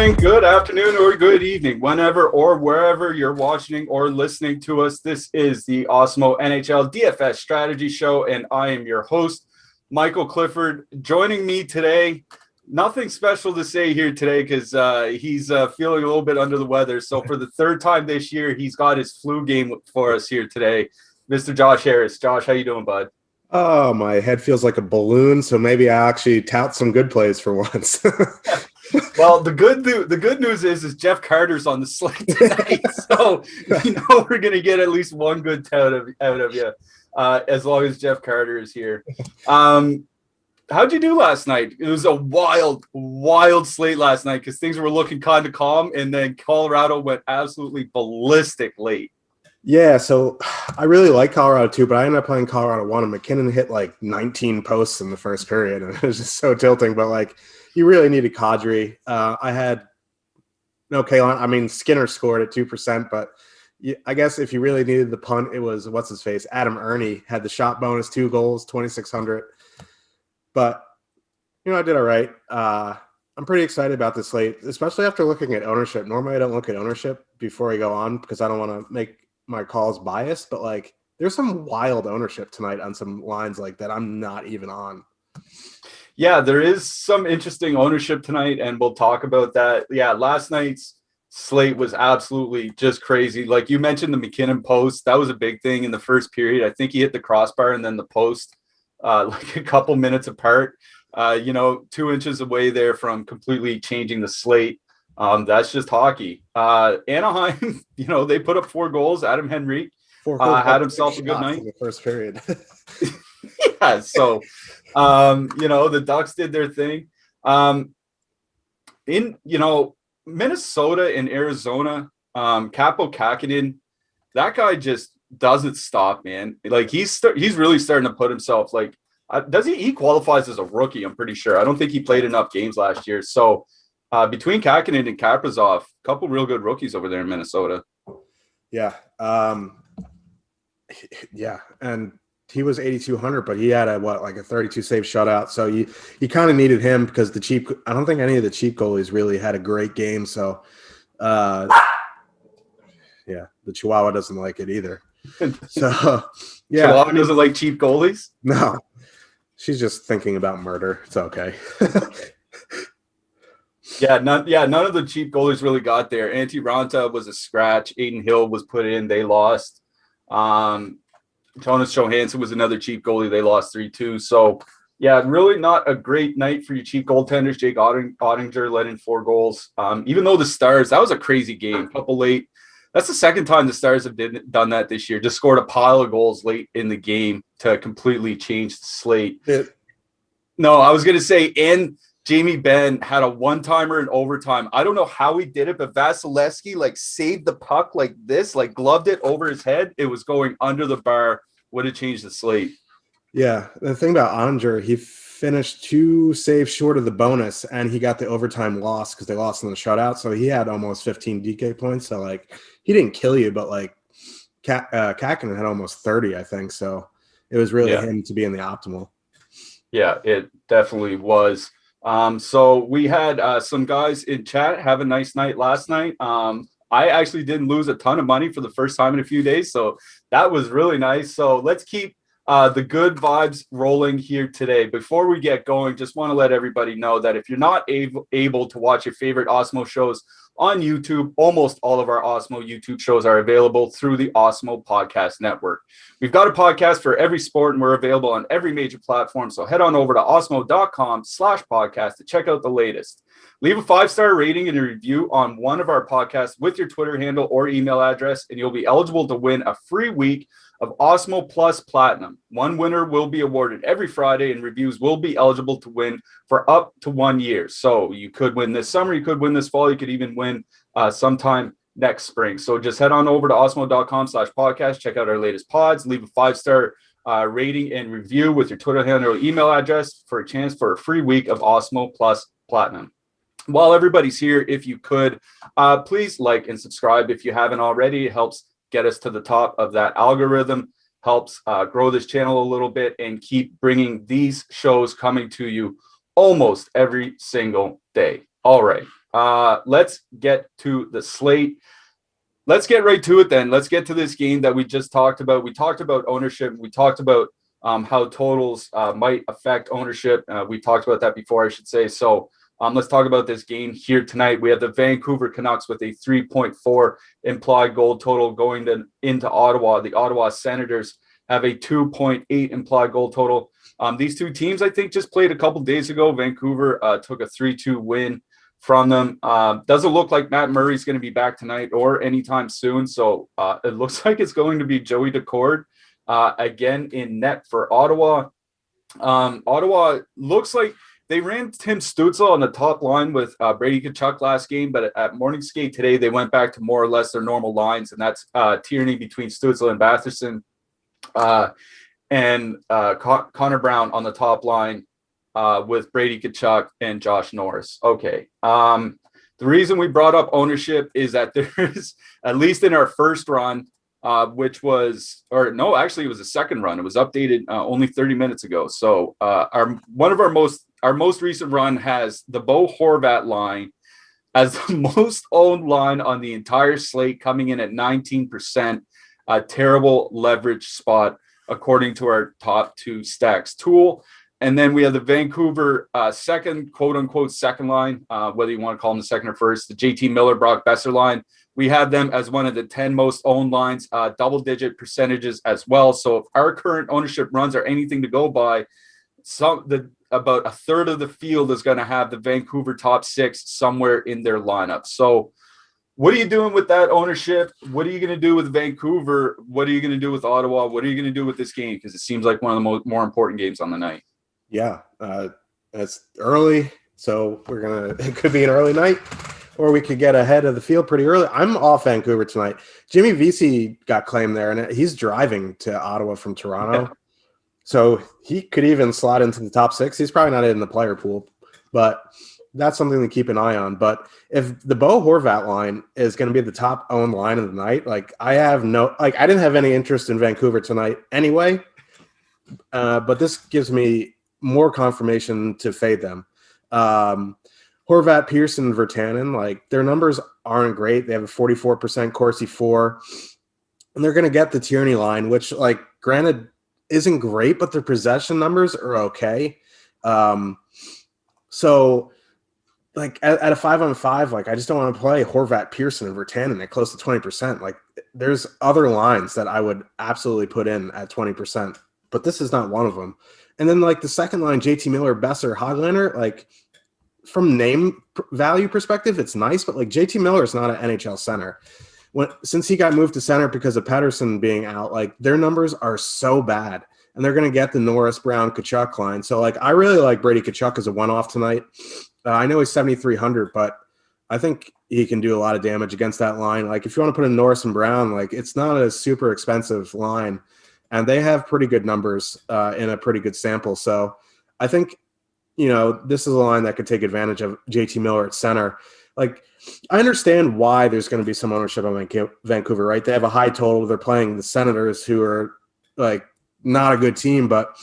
morning, good afternoon, or good evening, whenever or wherever you're watching or listening to us. This is the Awesemo Nhl Dfs Strategy Show, and I am your host, Michael Clifford. Joining me today, nothing special to say here today because he's feeling a little bit under the weather. So for the third time this year, he's got his flu game for us here today. Mr. Josh Harris. Josh, how you doing, bud? Oh, my head feels like a balloon, so maybe I actually tout some good plays for once. Well, the good news is Jeff Carter's on the slate tonight, so we're gonna get at least one good tout out of you, as long as Jeff Carter is here. How'd you do last night? It was a wild slate last night because things were looking kind of calm, and then Colorado went absolutely ballistic late. Yeah, so I really like Colorado too, but I ended up playing Colorado 1, and McKinnon hit like 19 posts in the first period, and it was just so tilting. But like, you really needed Kadri. I had no Kalen. I mean, Skinner scored at 2%, but I guess if you really needed the punt, it was what's his face, Adam Ernie had the shot bonus, 2 goals, 2,600. But I did all right. I'm pretty excited about this slate, especially after looking at ownership. Normally, I don't look at ownership before I go on because I don't want to make my calls biased, but like there's some wild ownership tonight on some lines like that I'm not even on. Yeah, there is some interesting ownership tonight, and we'll talk about that. Yeah, last night's slate was absolutely just crazy. Like you mentioned, the McKinnon post, that was a big thing in the first period. I think he hit the crossbar and then the post like a couple minutes apart, 2 inches away there from completely changing the slate. That's just hockey. Anaheim, they put up 4 goals. Adam Henrique had himself a good night in the first period. Yeah, so the Ducks did their thing. In Minnesota and Arizona, Capo Kakinen, that guy just doesn't stop, man. Like he's really starting to put himself like he qualifies as a rookie, I'm pretty sure. I don't think he played enough games last year. So between Kakinen and Kaprizov, a couple real good rookies over there in Minnesota. Yeah. Yeah. And he was 8,200, but he had a 32 save shutout. So you kind of needed him because I don't think any of the cheap goalies really had a great game. So yeah, the Chihuahua doesn't like it either. So yeah. Chihuahua doesn't like cheap goalies? No. She's just thinking about murder. It's okay. Yeah, none of the cheap goalies really got there. Antti Ranta was a scratch. Aiden Hill was put in. They lost. Jonas Johansson was another cheap goalie. They lost 3-2. So, yeah, really not a great night for your cheap goaltenders. Jake Ottinger led in 4 goals. Even though the Stars, that was a crazy game. Couple late. That's the second time the Stars have done that this year. Just scored a pile of goals late in the game to completely change the slate. No, I was going to say, and Jamie Benn had a one-timer in overtime. I don't know how he did it, but Vasilevsky saved the puck like this, gloved it over his head. It was going under the bar. Would have changed the slate. Yeah, the thing about Ottinger, he finished 2 saves short of the bonus, and he got the overtime loss because they lost in the shutout. So he had almost 15 DK points. So he didn't kill you, but Kakinen had almost 30, I think. So it was really him to be in the optimal. Yeah, it definitely was. So we had some guys in chat have a nice night last night. I actually didn't lose a ton of money for the first time in a few days, so that was really nice. So let's keep the good vibes rolling here today. Before we get going, just want to let everybody know that if you're not able to watch your favorite Awesemo shows on YouTube, almost all of our Awesemo YouTube shows are available through the Awesemo Podcast Network. We've got a podcast for every sport, and we're available on every major platform. So head on over to awesemo.com/podcast to check out the latest. Leave a 5-star rating and a review on one of our podcasts with your Twitter handle or email address, and you'll be eligible to win a free week of Awesemo Plus Platinum. One winner will be awarded every Friday, and reviews will be eligible to win for up to 1 year. So you could win this summer, you could win this fall, you could even win sometime next spring. So just head on over to awesemo.com/podcast, check out our latest pods, leave a 5-star rating and review with your Twitter handle or email address for a chance for a free week of Awesemo Plus Platinum. While everybody's here, if you could, please like and subscribe if you haven't already. It helps get us to the top of that algorithm, helps grow this channel a little bit, and keep bringing these shows coming to you almost every single day. All right. let's get to the slate. Let's get right to it then. Let's get to this game that we just talked about. We talked about ownership. We talked about how totals might affect ownership. We talked about that before, I should say. So let's talk about this game here tonight. We have the Vancouver Canucks with a 3.4 implied goal total going into Ottawa. The Ottawa Senators have a 2.8 implied goal total. These two teams, I think, just played a couple days ago. Vancouver took a 3-2 win from them. Doesn't look like Matt Murray's going to be back tonight or anytime soon. So it looks like it's going to be Joey Daccord again in net for Ottawa. Ottawa looks like they ran Tim Stützle on the top line with Brady Tkachuk last game, but at morning skate today, they went back to more or less their normal lines, and that's Tierney between Stützle and Batherson, and Connor Brown on the top line with Brady Tkachuk and Josh Norris. Okay. The reason we brought up ownership is that there's, at least in our first run, which was, or no, actually it was a second run. It was updated only 30 minutes ago. So our most recent run has the Bo Horvat line as the most owned line on the entire slate, coming in at 19%. A terrible leverage spot according to our top two stacks tool. And then we have the Vancouver second, quote unquote, second line, whether you want to call them the second or first, the JT Miller, Brock Besser line. We have them as one of the 10 most owned lines, double-digit percentages as well. So if our current ownership runs are anything to go by, about a third of the field is going to have the Vancouver top six somewhere in their lineup. So what are you doing with that ownership? What are you going to do with Vancouver? What are you going to do with Ottawa? What are you going to do with this game? Because it seems like one of the more important games on the night. Yeah, it's early, so it could be an early night, or we could get ahead of the field pretty early. I'm off Vancouver tonight. Jimmy Vesey got claimed there, and he's driving to Ottawa from Toronto. Yeah. So he could even slot into the top six. He's probably not in the player pool, but that's something to keep an eye on. But if the Bo Horvat line is going to be the top owned line of the night, I didn't have any interest in Vancouver tonight anyway, but this gives me more confirmation to fade them. Horvat, Pearson, Virtanen, their numbers aren't great. They have a 44% Corsi 4, and they're going to get the Tierney line, which, granted, isn't great, but their possession numbers are okay. So, at a 5-on-5, I just don't want to play Horvat, Pearson, and Virtanen at close to 20%. There's other lines that I would absolutely put in at 20%, but this is not one of them. And then, the second line, JT Miller, Besser, Hoglander, from name value perspective, it's nice, but JT Miller is not an NHL center. Since he got moved to center because of Pettersson being out, their numbers are so bad, and they're going to get the Norris, Brown, Tkachuk line. So, I really like Brady Tkachuk as a one-off tonight. I know he's 7,300, but I think he can do a lot of damage against that line. If you want to put in Norris and Brown, it's not a super expensive line. And they have pretty good numbers in a pretty good sample. So I think, this is a line that could take advantage of JT Miller at center. I understand why there's going to be some ownership on Vancouver, right? They have a high total. They're playing the Senators, who are not a good team, but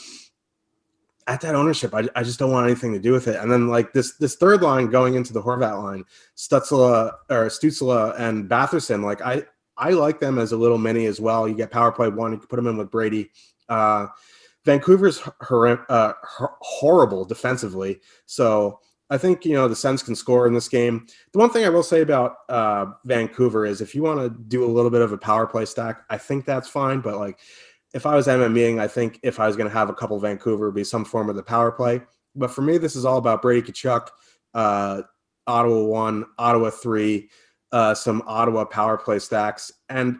at that ownership, I just don't want anything to do with it. And then this third line going into the Horvat line, Stützle and Batherson, I like them as a little mini as well. You get power play one, you can put them in with Brady. Vancouver's horrible defensively. So I think, the Sens can score in this game. The one thing I will say about Vancouver is if you want to do a little bit of a power play stack, I think that's fine. But if I was MMEing, I think if I was going to have a couple Vancouver, it would be some form of the power play. But for me, this is all about Brady Tkachuk, Ottawa 1, Ottawa 3, some Ottawa power play stacks, and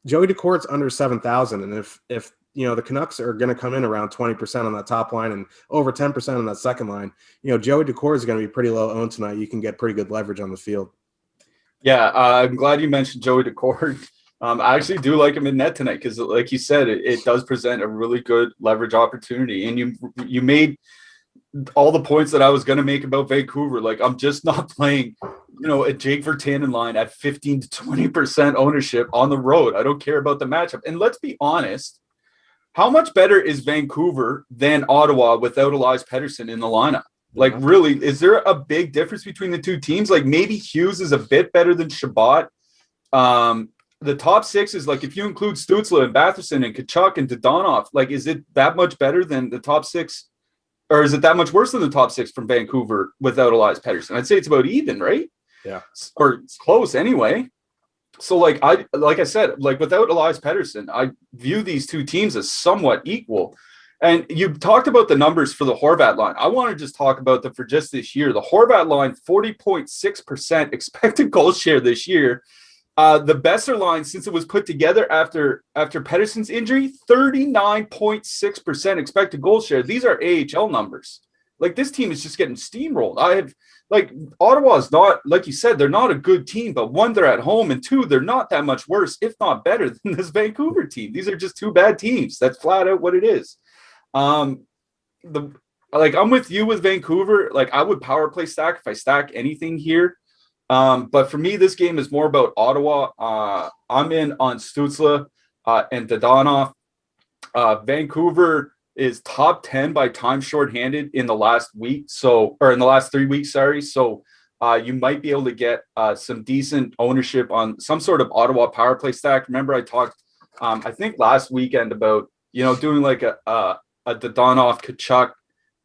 Joey Daccord's under 7,000. And if the Canucks are going to come in around 20% on that top line and over 10% on that second line, Joey Daccord is going to be pretty low owned tonight. You can get pretty good leverage on the field. Yeah, I'm glad you mentioned Joey Daccord. I actually do like him in net tonight because, like you said, it does present a really good leverage opportunity. And you made all the points that I was going to make about Vancouver. I'm just not playing a Jake Virtanen line at 15 to 20% ownership on the road. I don't care about the matchup. And let's be honest, how much better is Vancouver than Ottawa without Elias Pettersson in the lineup? Like, really, is there a big difference between the two teams? Like, maybe Hughes is a bit better than Shabbat. The top six is like, if you include Stützle and Batherson and Kachuk and Dodonov, like, is it that much better than the top six? Or is it that much worse than the top six from Vancouver without Elias Pettersson? I'd say it's about even, right? Yeah. Or it's close anyway. So, like I said, like, without Elias Pettersson, I view these two teams as somewhat equal. And you talked about the numbers for the Horvat line. I want to just talk about them for just this year. The Horvat line, 40.6% expected goal share this year. The Besser line, since it was put together after Pettersson's injury, 39.6% expected goal share. These are AHL numbers. Like, this team is just getting steamrolled. Ottawa is not, like you said, they're not a good team, but one, they're at home, and two, they're not that much worse, if not better, than this Vancouver team. These are just two bad teams. That's flat out what it is. I'm with you with Vancouver. Like, I would power play stack if I stack anything here. But for me, this game is more about Ottawa. I'm in on Stützle and Dodonov. Vancouver is top 10 by time shorthanded in the last week. In the last 3 weeks, sorry. So you might be able to get some decent ownership on some sort of Ottawa power play stack. Remember, I talked, I think last weekend about, doing like a Dodonov, Kachuk,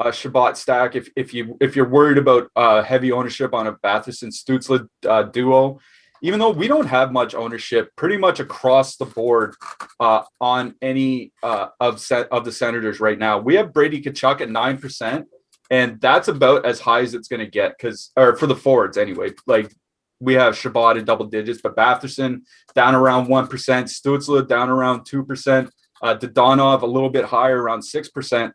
Shabbat stack if you're worried about heavy ownership on a Batherson Stützle duo. Even though we don't have much ownership pretty much across the board on any of the Senators right now. We have Brady Kachuk at 9%, and that's about as high as it's going to get or for the forwards anyway. Like, we have Shabbat in double digits, but Batherson down around 1%, Stützle down around 2%, Dodonov a little bit higher, around 6%.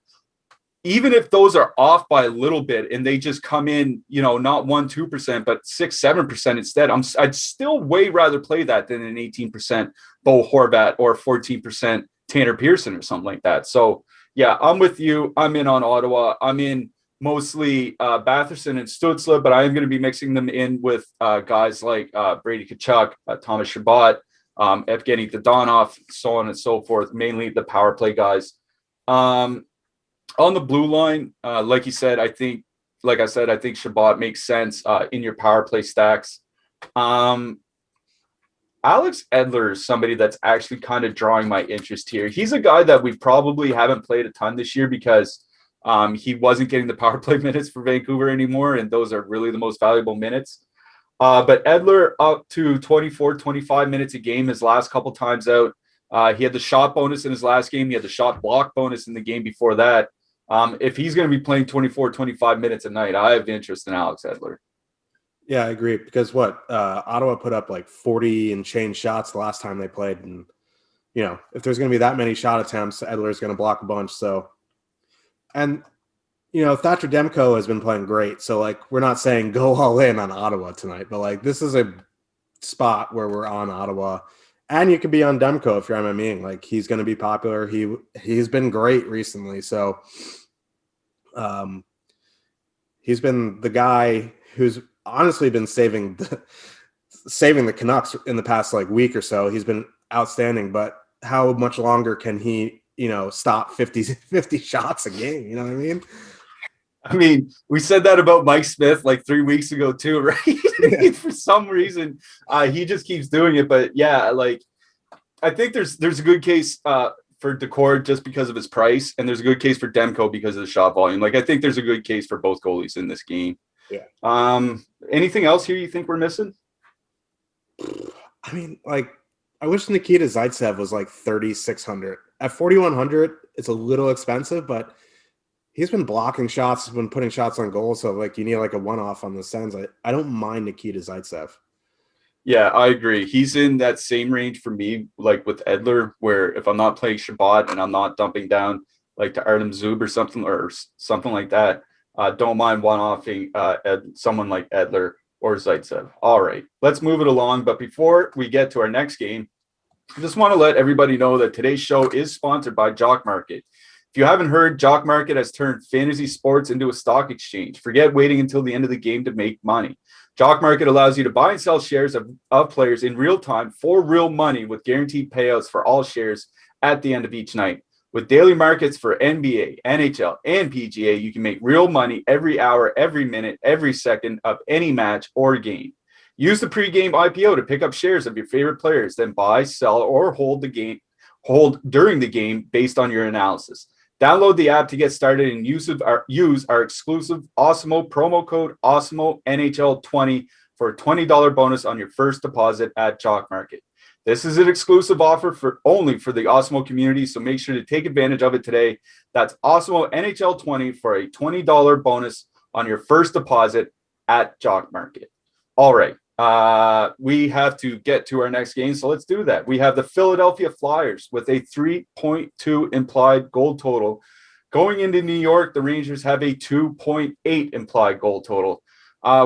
Even if those are off by a little bit and they just come in, not 1-2%, but 6-7% instead, I'd still way rather play that than an 18% Bo Horvat or 14% Tanner Pearson or something like that. So, yeah, I'm with you. I'm in on Ottawa. I'm in mostly Batherson and Stützle, but I am going to be mixing them in with guys like Brady Kachuk, Thomas Shabbat, Evgeny Dodonov, so on and so forth, mainly the power play guys. On the blue line, like I said, I think Shabbat makes sense in your power play stacks. Alex Edler is somebody that's actually kind of drawing my interest here. He's a guy that we probably haven't played a ton this year because he wasn't getting the power play minutes for Vancouver anymore, and those are really the most valuable minutes. But Edler up to 24, 25 minutes a game his last couple times out. He had the shot bonus in his last game. He had the shot block bonus in the game before that. If he's going to be playing 24, 25 minutes a night, I have interest in Alex Edler. Yeah, I agree. Because Ottawa put up like 40 and change shots the last time they played. And, if there's going to be that many shot attempts, Edler is going to block a bunch. So, and, Thatcher Demko has been playing great. So, like, we're not saying go all in on Ottawa tonight, but like, this is a spot where we're on Ottawa. And you could be on Demko if you're MMEing. Like, he's going to be popular. He's been great recently. So, he's been the guy who's honestly been saving the Canucks in the past like week or so. He's been outstanding. But how much longer can he, stop 50 shots a game? You know what I mean? I mean, we said that about Mike Smith like 3 weeks ago too, right? Yeah. For some reason, he just keeps doing it. But yeah, like, I think there's a good case for Decor just because of his price, and there's a good case for Demko because of the shot volume. Like, I think there's a good case for both goalies in this game. Yeah. Anything else here you think we're missing? I mean, like, I wish Nikita Zaitsev was like 3,600. At 4,100, it's a little expensive, but he's been blocking shots, he's been putting shots on goal. So, like, you need like a one-off on the Sens. I don't mind Nikita Zaitsev. Yeah, I agree. He's in that same range for me, like with Edler, where if I'm not playing Shabbat and I'm not dumping down like to Artem Zub or something like that, don't mind one-offing someone like Edler or Zaitsev. All right, let's move it along. But before we get to our next game, I just want to let everybody know that today's show is sponsored by JockMKT. If you haven't heard, JockMKT has turned fantasy sports into a stock exchange. Forget waiting until the end of the game to make money. JockMKT allows you to buy and sell shares of players in real time for real money with guaranteed payouts for all shares at the end of each night. With daily markets for NBA, NHL, and PGA, you can make real money every hour, every minute, every second of any match or game. Use the pregame IPO to pick up shares of your favorite players, then buy, sell, or hold during the game based on your analysis. Download the app to get started and use our exclusive Awesemo promo code Awesemo NHL20 for a $20 bonus on your first deposit at JockMarket. This is an exclusive offer only for the Awesemo community, so make sure to take advantage of it today. That's Awesemo NHL20 for a $20 bonus on your first deposit at JockMarket. All right, we have to get to our next game, so let's do that. We have the Philadelphia Flyers with a 3.2 implied goal total. Going into New York, the Rangers have a 2.8 implied goal total.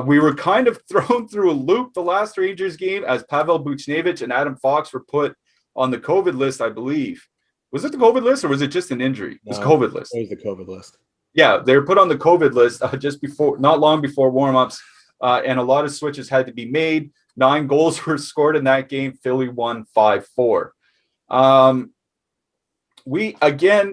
We were kind of thrown through a loop the last Rangers game as Pavel Buchnevich and Adam Fox were put on the COVID list, I believe. Was it the COVID list or was it just an injury? It was COVID list. It was the COVID list. Yeah, they were put on the COVID list not long before warmups, and a lot of switches had to be made. 9 goals were scored in that game. Philly won 5-4.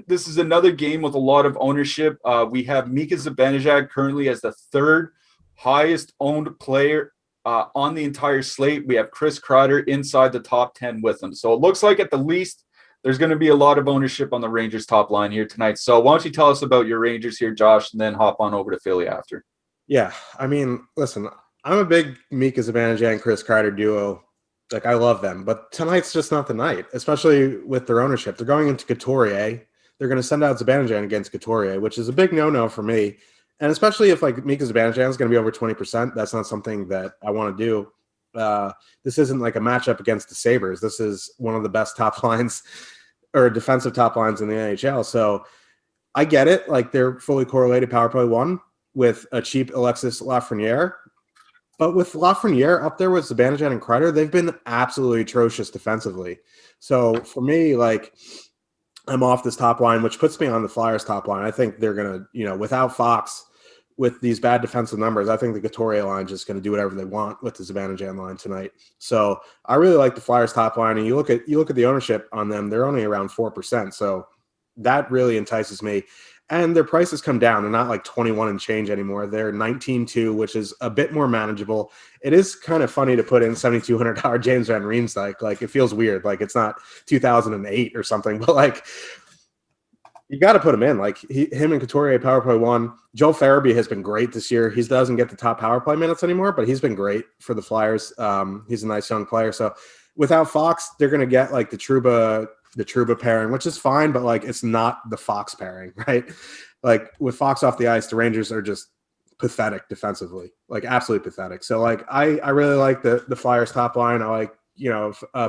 This is another game with a lot of ownership. We have Mika Zibanejad currently as the third highest owned player on the entire slate. We have Chris Kreider inside the top 10 with him. So it looks like at the least there's going to be a lot of ownership on the Rangers top line here tonight. So why don't you tell us about your Rangers here, Josh, and then hop on over to Philly after. Yeah, I mean, listen, I'm a big Mika Zibanejad and Chris Kreider duo. Like, I love them, but tonight's just not the night, especially with their ownership. They're going into Couturier. They're going to send out Zibanejad against Couturier, which is a big no-no for me. And especially if like Mika Zibanejad is going to be over 20%, that's not something that I want to do. This isn't like a matchup against the Sabres. This is one of the best top lines or defensive top lines in the NHL. So I get it. Like, they're fully correlated power play 1 with a cheap Alexis Lafreniere. But with Lafreniere up there with Zibanejad and Kreider, they've been absolutely atrocious defensively. So for me, like, I'm off this top line, which puts me on the Flyers top line. I think they're going to, without Fox, with these bad defensive numbers, I think the Couturier line is just going to do whatever they want with the Zibanejad line tonight. So I really like the Flyers top line. And you look at the ownership on them, they're only around 4%. So that really entices me. And their prices come down. They're not like 21 and change anymore. They're 19.2, which is a bit more manageable. It is kind of funny to put in $7,200 James Van Riemsdyk. Like, it feels weird. Like, it's not 2008 or something, but like, you got to put him in. Like, him and Couturier power play 1. Joel Farabee has been great this year. He doesn't get the top power play minutes anymore, but he's been great for the Flyers. He's a nice young player. So without Fox, they're going to get like the Trouba pairing, which is fine, but like, it's not the Fox pairing, right? Like, with Fox off the ice, the Rangers are just pathetic defensively, like absolutely pathetic. So like, I really like the Flyers top line. I like,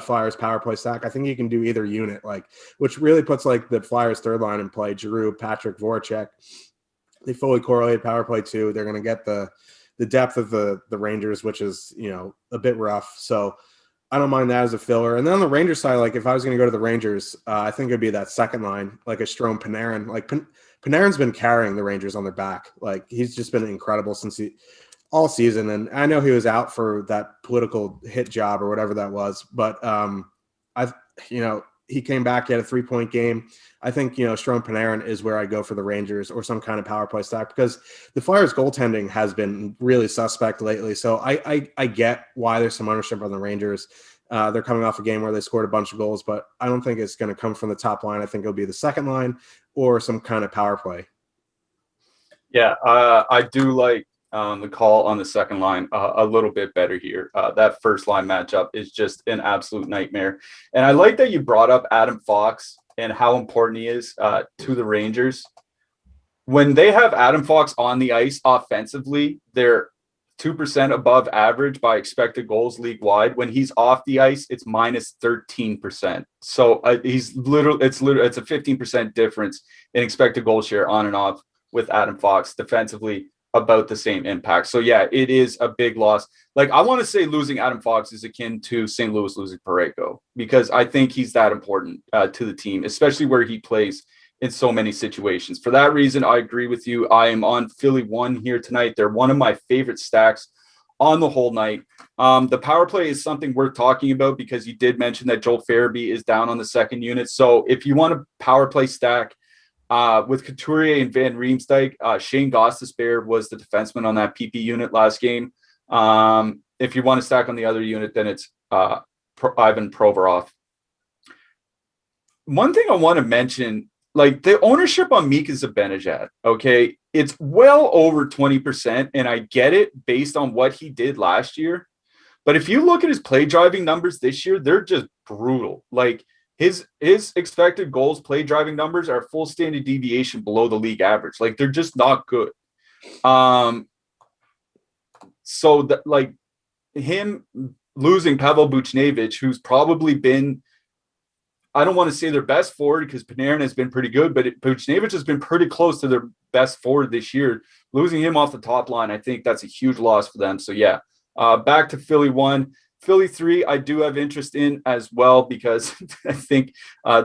Flyers power play stack. I think you can do either unit, like, which really puts like the Flyers third line in play. Giroux, Patrick, Voracek. They fully correlate power play 2. They're going to get the depth of the Rangers, which is, a bit rough. So I don't mind that as a filler. And then on the Rangers side, like, if I was going to go to the Rangers, I think it'd be that second line, like a Strome Panarin. Like, Panarin's been carrying the Rangers on their back. Like, he's just been incredible since all season. And I know he was out for that political hit job or whatever that was, but he came back, he had a 3-point game. I think, Strome Panarin is where I go for the Rangers or some kind of power play stack, because the Flyers goaltending has been really suspect lately. So I get why there's some ownership on the Rangers. They're coming off a game where they scored a bunch of goals, but I don't think it's going to come from the top line. I think it'll be the second line or some kind of power play. Yeah, I do like the call on the second line a little bit better here. That first line matchup is just an absolute nightmare. And I like that you brought up Adam Fox and how important he is to the Rangers. When they have Adam Fox on the ice offensively, they're 2% above average by expected goals league wide. When he's off the ice, it's minus 13%. So it's a 15% difference in expected goal share on and off with Adam Fox. Defensively, about the same impact. So yeah, it is a big loss. Like, I want to say losing Adam Fox is akin to St. Louis losing Parayko, because I think he's that important to the team, especially where he plays in so many situations. For that reason, I agree with you. I am on Philly 1 here tonight. They're one of my favorite stacks on the whole night. The power play is something worth talking about because you did mention that Joel Farabee is down on the second unit. So if you want a power play stack with Couturier and Van Riemsdyk, Shane Gostisbehere was the defenseman on that PP unit last game. If you want to stack on the other unit, then it's Ivan Provorov. One thing I want to mention, like the ownership on Mika Zibanejad, okay, it's well over 20%, and I get it based on what he did last year. But if you look at his play driving numbers this year, they're just brutal. Like his expected goals, play driving numbers are full standard deviation below the league average. Like they're just not good. So that like him losing Pavel Buchnevich, who's probably been, I don't want to say their best forward because Panarin has been pretty good, but Buchnevich has been pretty close to their best forward this year. Losing him off the top line, I think that's a huge loss for them. So yeah, back to Philly 1. Philly 3, I do have interest in as well because I think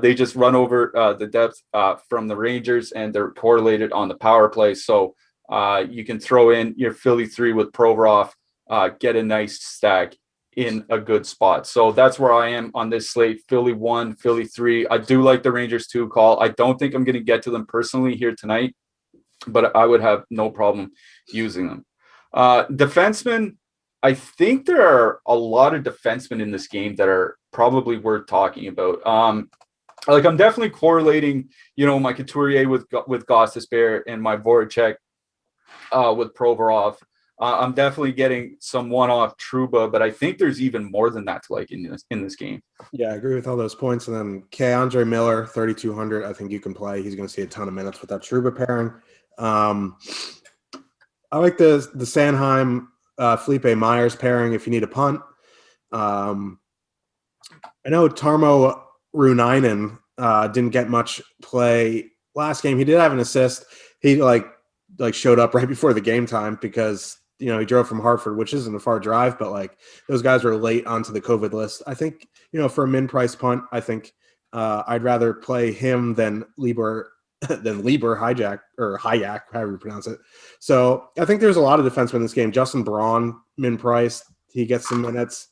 they just run over the depth from the Rangers and they're correlated on the power play. So you can throw in your Philly 3 with Provorov, get a nice stack in a good spot. So that's where I am on this slate. Philly 1, Philly 3. I do like the Rangers 2 call. I don't think I'm going to get to them personally here tonight, but I would have no problem using them. Defensemen, I think there are a lot of defensemen in this game that are probably worth talking about. Like I'm definitely correlating, my Couturier with Gostisbehere and my Voracek with Provorov. I'm definitely getting some one-off Trouba, but I think there's even more than that to like in this game. Yeah, I agree with all those points. And then Andre Miller, 3,200. I think you can play. He's going to see a ton of minutes with that Trouba pairing. I like the Sanheim Felipe Myers pairing if you need a punt. I know Tarmo Runainen didn't get much play last game. He did have an assist. He like showed up right before the game time because he drove from Hartford, which isn't a far drive, but like those guys were late onto the COVID list. I think for a min price punt, I think I'd rather play him than Lieber Hijack or Hayak, however you pronounce it. So I think there's a lot of defensemen in this game. Justin Braun, min price, he gets some minutes.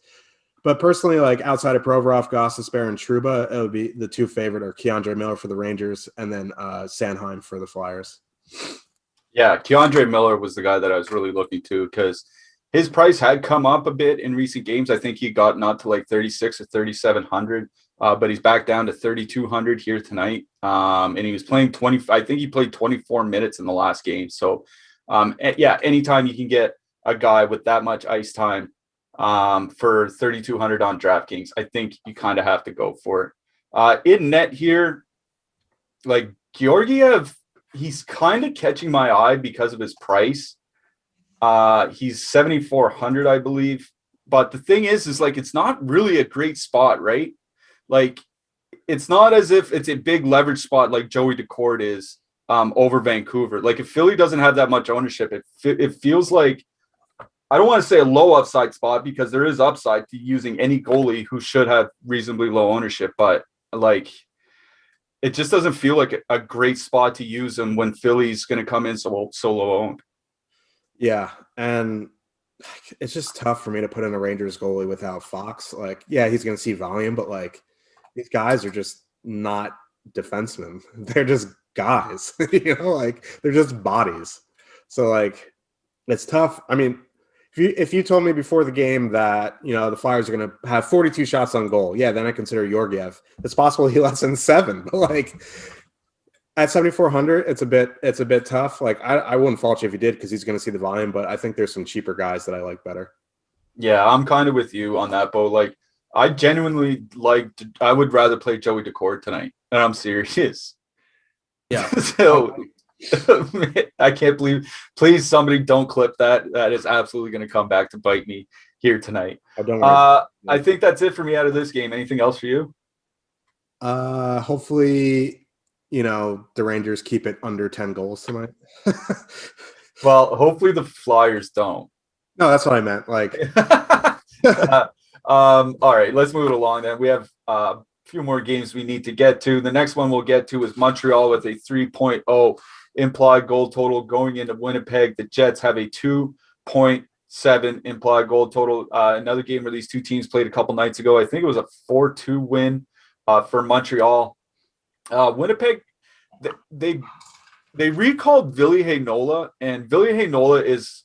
But personally, like outside of Provorov, Gostisbehere, and Trouba, it would be the two favorite are Keandre Miller for the Rangers and then Sanheim for the Flyers. Yeah, Keandre Miller was the guy that I was really looking to because his price had come up a bit in recent games. I think he got not to like 36 or 3,700, but he's back down to 3,200 here tonight. And he was playing 20. I think he played 24 minutes in the last game. So, yeah, anytime you can get a guy with that much ice time for 3,200 on DraftKings, I think you kind of have to go for it. In net here, like Georgiev, he's kind of catching my eye because of his price. He's 7,400, I believe. But the thing is like it's not really a great spot, right? Like it's not as if it's a big leverage spot like Joey Decourt is over Vancouver. Like if Philly doesn't have that much ownership, it feels like, I don't want to say a low upside spot because there is upside to using any goalie who should have reasonably low ownership, but like it just doesn't feel like a great spot to use him when Philly's going to come in so low owned. Yeah, and it's just tough for me to put in a Rangers goalie without Fox. Like, yeah, he's going to see volume, but like these guys are just not defensemen. They're just guys, like they're just bodies. So like it's tough. I mean, if you told me before the game that the Flyers are going to have 42 shots on goal, yeah, then I consider Georgiev. It's possible he lets in 7, but like at 7,400, it's a bit tough. Like I wouldn't fault you if you did because he's going to see the volume, but I think there's some cheaper guys that I like better. Yeah, I'm kind of with you on that, Bo. Like I genuinely I would rather play Joey Decourt tonight, and I'm serious. Yeah. So I can't believe. Please, somebody don't clip that. That is absolutely going to come back to bite me here tonight. I think that's it for me out of this game. Anything else for you? Hopefully, the Rangers keep it under 10 goals tonight. Well, hopefully the Flyers don't. No, that's what I meant. Like, all right, let's move it along then. We have few more games we need to get to. The next one we'll get to is Montreal with a 3.0 implied goal total going into Winnipeg. The Jets have a 2.0 7 implied goal total. Another game where these two teams played a couple nights ago. I think it was a 4-2 win for Montreal. Winnipeg, they recalled Ville Heinola, and Ville Heinola is,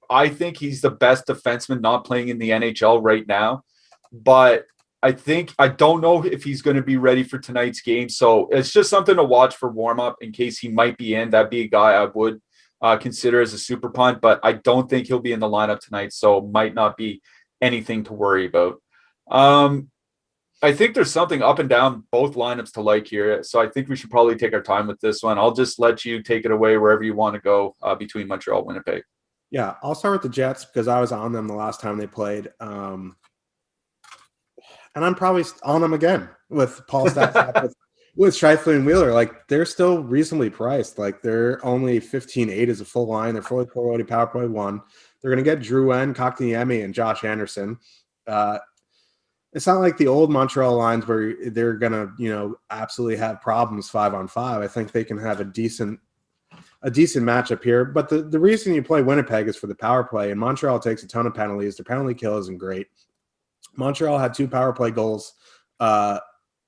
I think he's the best defenseman not playing in the NHL right now. But I don't know if he's going to be ready for tonight's game. So it's just something to watch for warm-up in case he might be in. That'd be a guy I would consider as a super punt, but I don't think he'll be in the lineup tonight, so might not be anything to worry about. I think there's something up and down both lineups to like here, so I think we should probably take our time with this one. I'll just let you take it away wherever you want to go between Montreal and Winnipeg. Yeah, I'll start with the Jets because I was on them the last time they played. And I'm probably on them again with Paul Stats with Scheifele and Wheeler. Like, they're still reasonably priced. Like, they're only 15.8 as a full line. They're fully correlated power play 1. They're going to get Drew N, Kotkaniemi, and Josh Anderson. It's not like the old Montreal lines where they're going to, absolutely have problems 5-on-5. I think they can have a decent matchup here. But the reason you play Winnipeg is for the power play, and Montreal takes a ton of penalties. Their penalty kill isn't great. Montreal had 2 power play goals.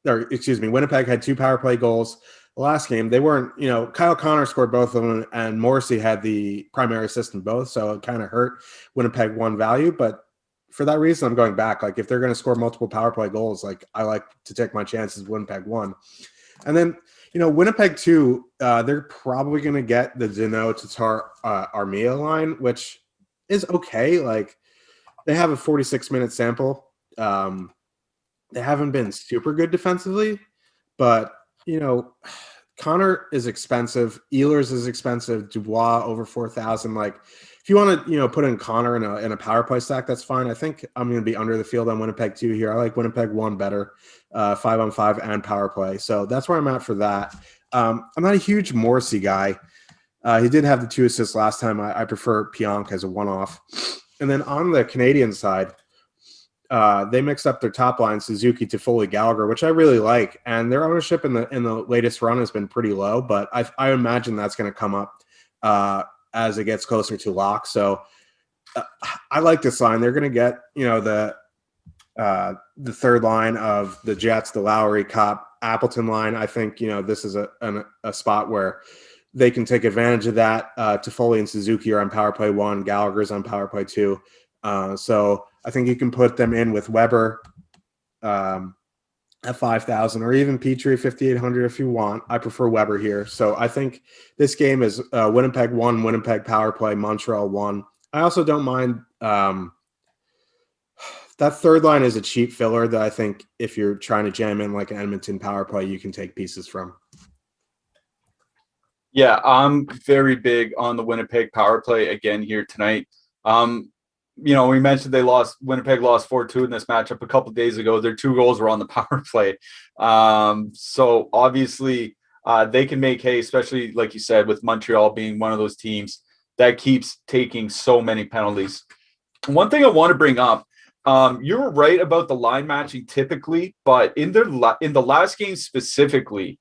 Winnipeg had 2 power play goals the last game. They weren't, Kyle Connor scored both of them, and Morrissey had the primary assist in both, so it kind of hurt Winnipeg 1 value. But for that reason, I'm going back. Like, if they're going to score multiple power play goals, like, I like to take my chances Winnipeg 1. And then, Winnipeg 2, they're probably going to get the Danault Tatar Armia line, which is okay. Like, they have a 46-minute sample. They haven't been super good defensively, but Connor is expensive. Ehlers is expensive. Dubois over 4,000. Like, if you want to put in Connor in a power play stack, that's fine. I think I'm going to be under the field on Winnipeg 2 here. I like Winnipeg 1 better, 5-on-5 and power play. So that's where I'm at for that. I'm not a huge Morrissey guy. He did have the 2 assists last time. I prefer Pionk as a one-off. And then on the Canadian side, they mixed up their top line, Suzuki, Toffoli, Gallagher, which I really like. And their ownership in the latest run has been pretty low, but I imagine that's going to come up as it gets closer to lock. So I like this line. They're going to get the third line of the Jets, the Lowry, Kopp, Appleton line. I think this is a spot where they can take advantage of that. Toffoli and Suzuki are on power play 1. Gallagher's on power play 2. So I think you can put them in with Weber at 5,000, or even Petrie 5,800 if you want. I prefer Weber here. So I think this game is Winnipeg 1, Winnipeg power play, Montreal 1. I also don't mind that third line is a cheap filler that I think if you're trying to jam in like an Edmonton power play, you can take pieces from. Yeah, I'm very big on the Winnipeg power play again here tonight. We mentioned Winnipeg lost 4-2 in this matchup a couple of days ago. Their 2 goals were on the power play. So obviously they can make hay, especially like you said, with Montreal being one of those teams that keeps taking so many penalties. One thing I want to bring up, you were right about the line matching typically, but in the last game specifically,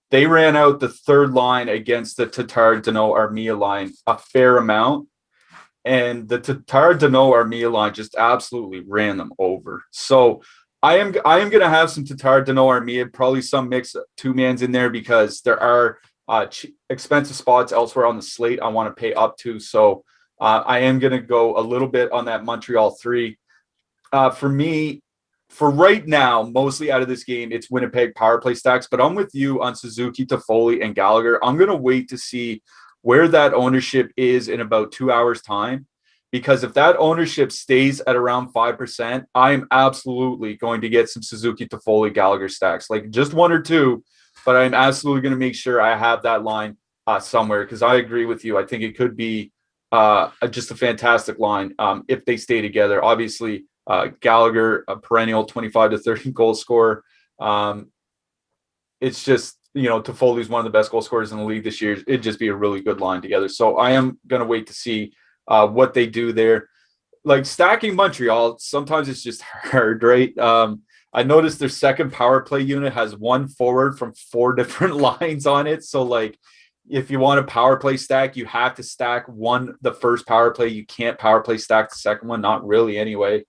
they ran out the third line against the Tatar Danault Armia line a fair amount. And the Tatar Danault Armia line just absolutely ran them over. So I am going to have some Tatar Danault Armia, probably some mix 2-mans in there because there are expensive spots elsewhere on the slate I want to pay up to. So I am going to go a little bit on that Montreal 3. For me, for right now, mostly out of this game, it's Winnipeg power play stacks, but I'm with you on Suzuki, Toffoli, and Gallagher. I'm going to wait to see where that ownership is in about 2 hours' time, because if that ownership stays at around 5%, I'm absolutely going to get some Suzuki, Toffoli, Gallagher stacks, like just 1 or 2, but I'm absolutely going to make sure I have that line somewhere, because I agree with you. I think it could be just a fantastic line if they stay together. Obviously, Gallagher, a perennial 25 to 30 goal scorer. It's just, Toffoli's one of the best goal scorers in the league this year. It'd just be a really good line together. So I am going to wait to see what they do there. Like stacking Montreal, sometimes it's just hard, right? I noticed their second power play unit has 1 forward from 4 different lines on it. So like if you want a power play stack, you have to stack the first power play. You can't power play stack the second one, not really anyway.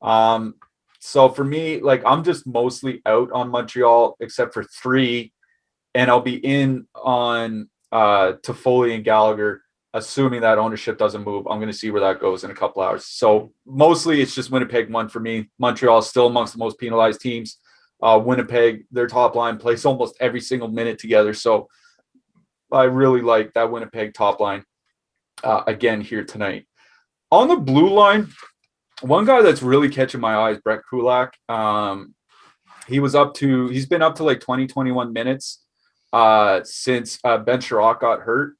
So for me, like I'm just mostly out on Montreal except for 3, and I'll be in on Toffoli and Gallagher, assuming that ownership doesn't move. I'm going to see where that goes in a couple hours. So mostly it's just Winnipeg 1 for me. Montreal is still amongst the most penalized teams. Winnipeg, their top line plays almost every single minute together. So I really like that Winnipeg top line again here tonight. On the blue line, one guy that's really catching my eye is Brett Kulak. He's been up to like 20, 21 minutes since Ben Sherratt got hurt.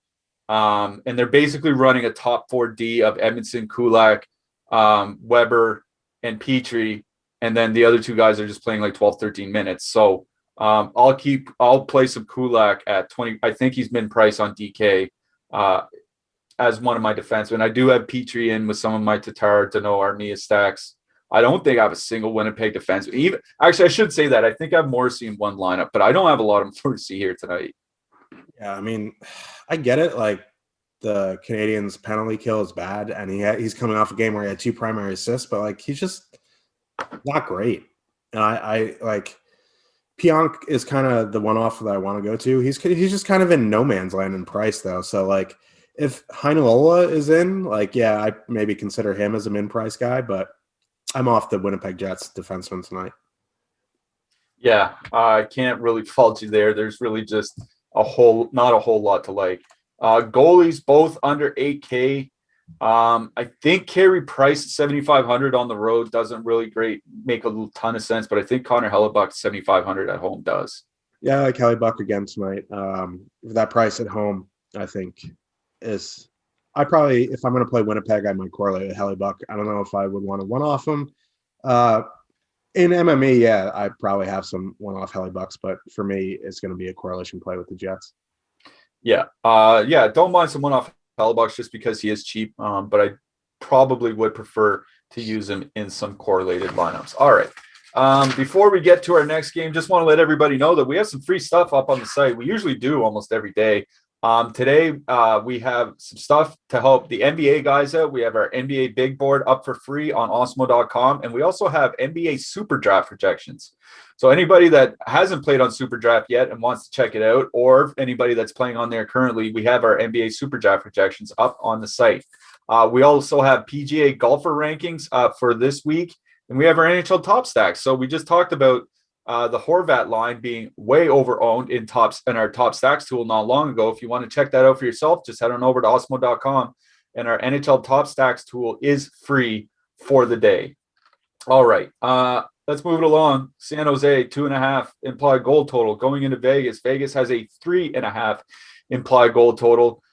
And they're basically running a top 4D of Edmondson, Kulak, Weber, and Petrie. And then the other 2 guys are just playing like 12, 13 minutes. So I'll play some Kulak at 20. I think he's been priced on DK as one of my defensemen. I do have Petrie in with some of my Tatar, Dano, Armia stacks. I don't think I have a single Winnipeg defenseman. Actually, I should say that. I think I have Morrissey in one lineup, but I don't have a lot of Morrissey here tonight. Yeah, I mean, I get it. Like the Canadiens' penalty kill is bad, and he's coming off a game where he had 2 primary assists, but like he's just not great. And I like Pionk is kind of the one-off that I want to go to. He's just kind of in no man's land in price though. So like if Heinola is in, like yeah, I maybe consider him as a min-price guy, but I'm off the Winnipeg Jets defenseman tonight. Yeah, I can't really fault you there. There's really just not a whole lot to like. Goalies both under 8K. I think Carey Price at 7,500 on the road doesn't really make a ton of sense, but I think Connor Hellebuck 7,500 at home does. Yeah, I like Hellebuck again tonight. That price at home, I think is. I probably, if I'm going to play Winnipeg, I might correlate with Hellebuck. I don't know if I would want to one-off him. In MME, yeah, I probably have some one-off Hellebucks, but for me, it's going to be a correlation play with the Jets. Yeah. Don't mind some one-off Hellebucks just because he is cheap, but I probably would prefer to use him in some correlated lineups. All right. Before we get to our next game, just want to let everybody know that we have some free stuff up on the site. We usually do almost every day. Today, we have some stuff to help the NBA guys out. We have our NBA big board up for free on Awesemo.com, and we also have NBA Super Draft projections. So anybody that hasn't played on Super Draft yet and wants to check it out, or anybody that's playing on there currently, we have our NBA Super Draft projections up on the site. We also have PGA golfer rankings for this week, and we have our NHL top stacks. So we just talked about the Horvat line being way over-owned in our top stacks tool not long ago. If you want to check that out for yourself, just head on over to Awesemo.com, and our NHL top stacks tool is free for the day. All right, let's move it along. San Jose 2.5 implied goal total going into Vegas. Vegas has a 3.5 implied goal total.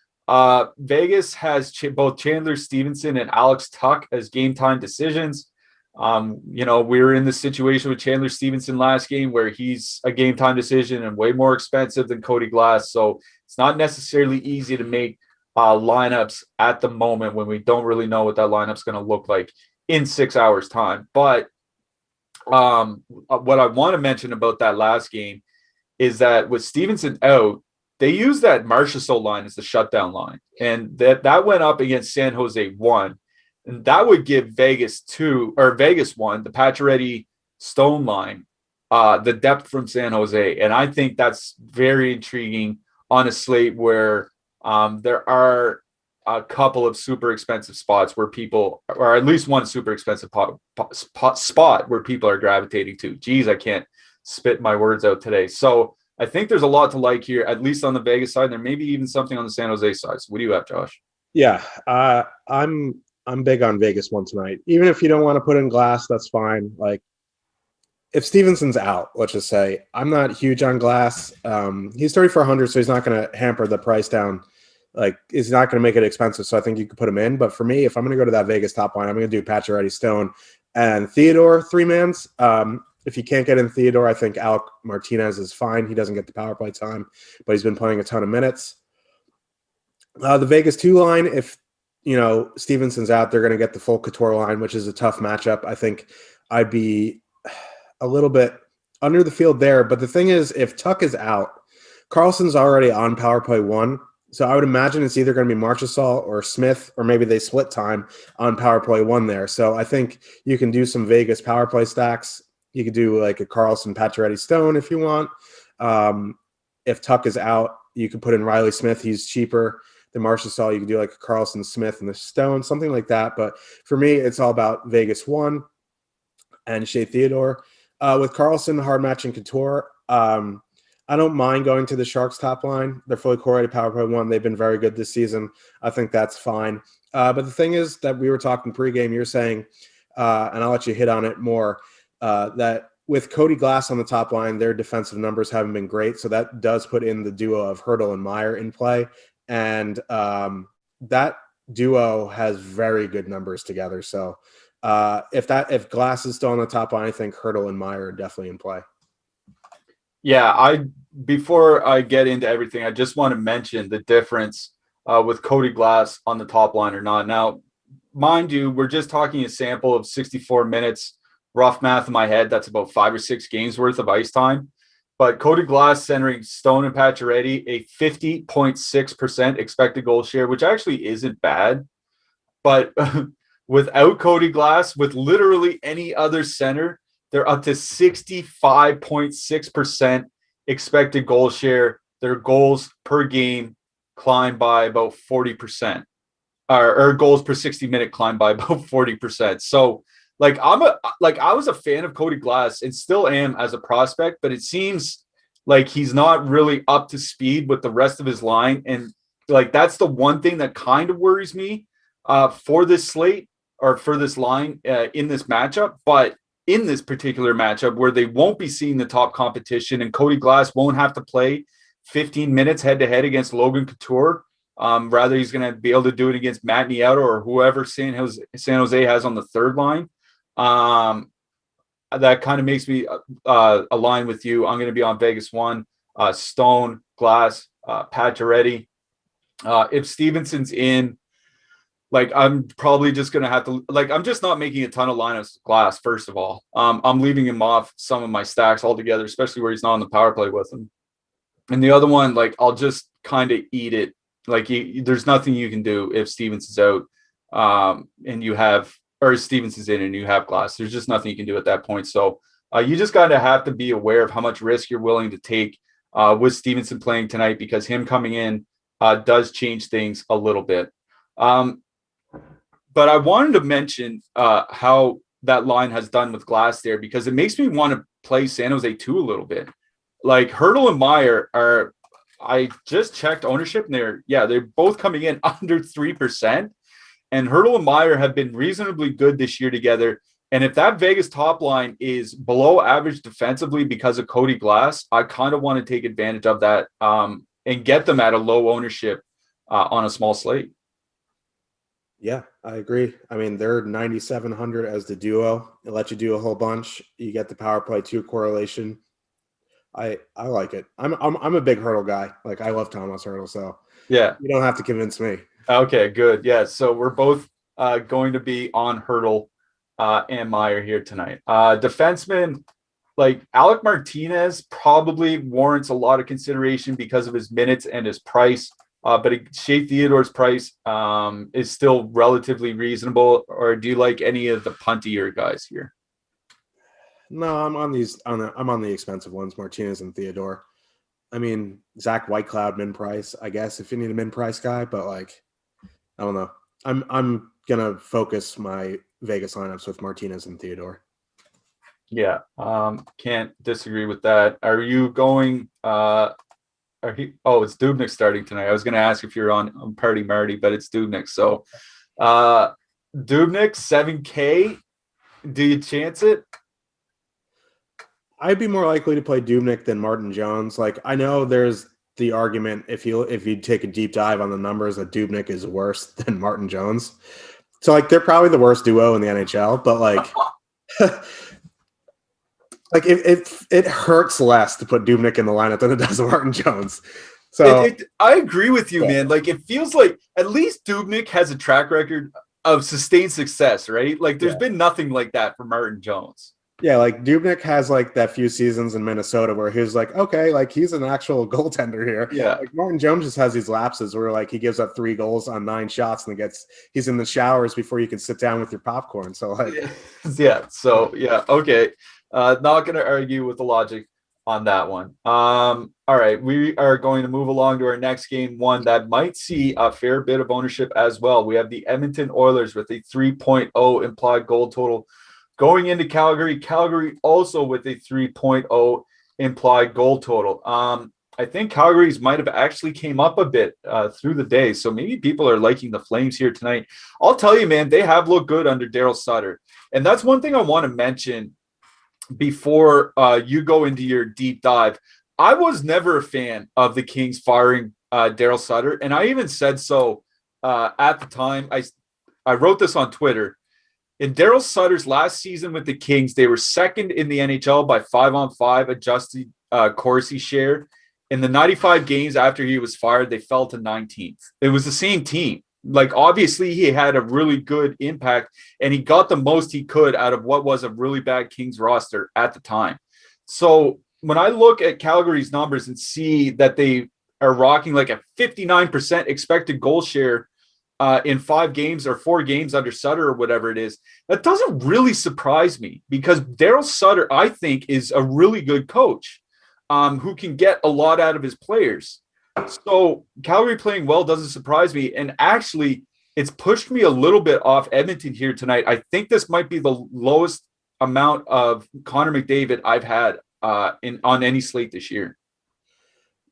Vegas has both Chandler Stevenson and Alex Tuch as game time decisions. We were in the situation with Chandler Stevenson last game where he's a game time decision and way more expensive than Cody Glass. So it's not necessarily easy to make lineups at the moment when we don't really know what that lineup's going to look like in 6 hours time. But what I want to mention about that last game is that with Stevenson out, they used that Marchessault line as the shutdown line. And that went up against San Jose 1. And that would give Vegas 1, the Pacioretty Stone line, the depth from San Jose. And I think that's very intriguing on a slate where there are a couple of super expensive spots where people, or at least one super expensive spot where people are gravitating to. Geez, I can't spit my words out today. So I think there's a lot to like here, at least on the Vegas side. There may be even something on the San Jose side. So what do you have, Josh? Yeah, I'm big on Vegas 1 tonight. Even if you don't want to put in Glass, that's fine. Like, if Stevenson's out, let's just say, I'm not huge on Glass. He's 3,400, so he's not going to hamper the price down. Like, he's not going to make it expensive, so I think you could put him in. But for me, if I'm going to go to that Vegas top line, I'm going to do Pacioretty, Stone, and Theodore 3-mans. If you can't get in Theodore, I think Alec Martinez is fine. He doesn't get the power play time, but he's been playing a ton of minutes. The Vegas 2 line, if Stevenson's out, they're going to get the full Couture line, which is a tough matchup. I think I'd be a little bit under the field there. But the thing is, if Tuch is out, Carlson's already on power play 1. So I would imagine it's either going to be Marchessault or Smith, or maybe they split time on power play 1 there. So I think you can do some Vegas power play stacks. You could do like a Carlson, Pacioretty, Stone if you want. If Tuck is out, you could put in Riley Smith. He's cheaper than Marchessault. You could do like a Carlson, Smith, and the Stone, something like that. But for me, it's all about Vegas 1 and Shea Theodore. With Carlson, hard matching Couture. I don't mind going to the Sharks top line. They're fully correlated power play 1. They've been very good this season. I think that's fine. But the thing is that we were talking pregame, you're saying, and I'll let you hit on it more, that with Cody Glass on the top line, their defensive numbers haven't been great. So that does put in the duo of Hertl and Meyer in play. And that duo has very good numbers together. So if Glass is still on the top line, I think Hertl and Meyer are definitely in play. Yeah, before I get into everything, I just want to mention the difference with Cody Glass on the top line or not. Now, mind you, we're just talking a sample of 64 minutes. Rough math in my head, that's about 5 or 6 games worth of ice time. But Cody Glass centering Stone and Pacioretty, a 50.6% expected goal share, which actually isn't bad. But without Cody Glass, with literally any other center, they're up to 65.6% expected goal share. Their goals per game climb by about 40%, or goals per 60-minute climb by about 40%. So, I was a fan of Cody Glass and still am as a prospect, but it seems like he's not really up to speed with the rest of his line, and that's the one thing that kind of worries me for this slate or for this line in this matchup. But in this particular matchup where they won't be seeing the top competition and Cody Glass won't have to play 15 minutes head-to-head against Logan Couture. Rather, he's going to be able to do it against Matt Nieto or whoever San Jose has on the third line. That kind of makes me align with you. I'm going to be on Vegas 1, Stone, Glass, Pacioretty. If Stevenson's in, I'm probably just going to have to, I'm just not making a ton of lineups Glass, first of all. I'm leaving him off some of my stacks altogether, especially where he's not on the power play with him. And the other one, I'll just kind of eat it. There's nothing you can do if Stevenson's out and you have, or Stevenson's in and you have Glass. There's just nothing you can do at that point. So you just kind of have to be aware of how much risk you're willing to take with Stevenson playing tonight, because him coming in does change things a little bit. But I wanted to mention how that line has done with Glass there, because it makes me want to play San Jose 2 a little bit. Hertl and Meyer are, I just checked ownership and they're both coming in under 3%. And Hertl and Meyer have been reasonably good this year together. And if that Vegas top line is below average defensively because of Cody Glass, I kind of want to take advantage of that and get them at a low ownership on a small slate. Yeah, I agree. I mean, they're 9,700 as the duo. It lets you do a whole bunch. You get the power play 2 correlation. I like it. I'm a big Hertl guy. I love Thomas Hertl, so yeah, you don't have to convince me. Okay, good. Yeah, so we're both going to be on Hertl and Meyer here tonight. Defenseman, Alec Martinez probably warrants a lot of consideration because of his minutes and his price. But Shea Theodore's price is still relatively reasonable. Or do you like any of the puntier guys here? No, I'm on the expensive ones, Martinez and Theodore. I mean, Zach Whitecloud min price, I guess, if you need a min price guy, but I don't know. I'm gonna focus my Vegas lineups with Martinez and Theodore. Yeah, can't disagree with that. Are you going? It's Dubnyk starting tonight. I was gonna ask if you're on Party Marty, but it's Dubnyk. So, Dubnyk 7K. Do you chance it? I'd be more likely to play Dubnyk than Martin Jones. I know there's the argument if you take a deep dive on the numbers that Dubnyk is worse than Martin Jones. So they're probably the worst duo in the NHL, but it hurts less to put Dubnyk in the lineup than it does Martin Jones. So I agree with you, man. It feels like at least Dubnyk has a track record of sustained success, right? There's been nothing like that for Martin Jones. Yeah, like Dubnyk has like that few seasons in Minnesota where he's like, okay, like he's an actual goaltender here. Yeah. Like Martin Jones just has these lapses where like he gives up 3 goals on 9 shots and he's in the showers before you can sit down with your popcorn. So like, Yeah. Yeah. So yeah. Okay. Not gonna argue with the logic on that one. All right. We are going to move along to our next game, one that might see a fair bit of ownership as well. We have the Edmonton Oilers with a 3.0 implied goal total going into Calgary. Calgary also with a 3.0 implied goal total. I think Calgary's might have actually came up a bit through the day. So maybe people are liking the Flames here tonight. I'll tell you, man, they have looked good under Daryl Sutter. And that's one thing I want to mention before you go into your deep dive. I was never a fan of the Kings firing Daryl Sutter. And I even said so at the time. I wrote this on Twitter. In Daryl Sutter's last season with the Kings, they were second in the NHL by 5-on-5 adjusted Corsi share. In the 95 games after he was fired, they fell to 19th. It was the same team. Like, obviously, he had a really good impact, and he got the most he could out of what was a really bad Kings roster at the time. So when I look at Calgary's numbers and see that they are rocking like a 59% expected goal share in 5 games or 4 games under Sutter or whatever it is, that doesn't really surprise me because Daryl Sutter, I think, is a really good coach who can get a lot out of his players. So Calgary playing well doesn't surprise me. And actually, it's pushed me a little bit off Edmonton here tonight. I think this might be the lowest amount of Connor McDavid I've had on any slate this year.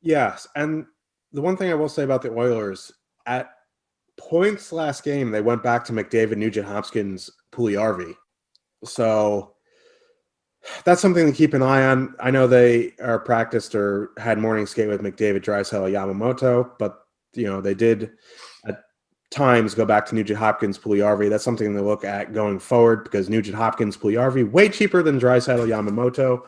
yes. And the one thing I will say about the Oilers, at points last game, they went back to McDavid, Nugent Hopkins, Puljujarvi. So that's something to keep an eye on. I know they are practiced or had morning skate with McDavid, Draisaitl, Yamamoto, but they did at times go back to Nugent Hopkins, Puljujarvi. That's something to look at going forward because Nugent Hopkins, Puljujarvi, way cheaper than Draisaitl, Yamamoto.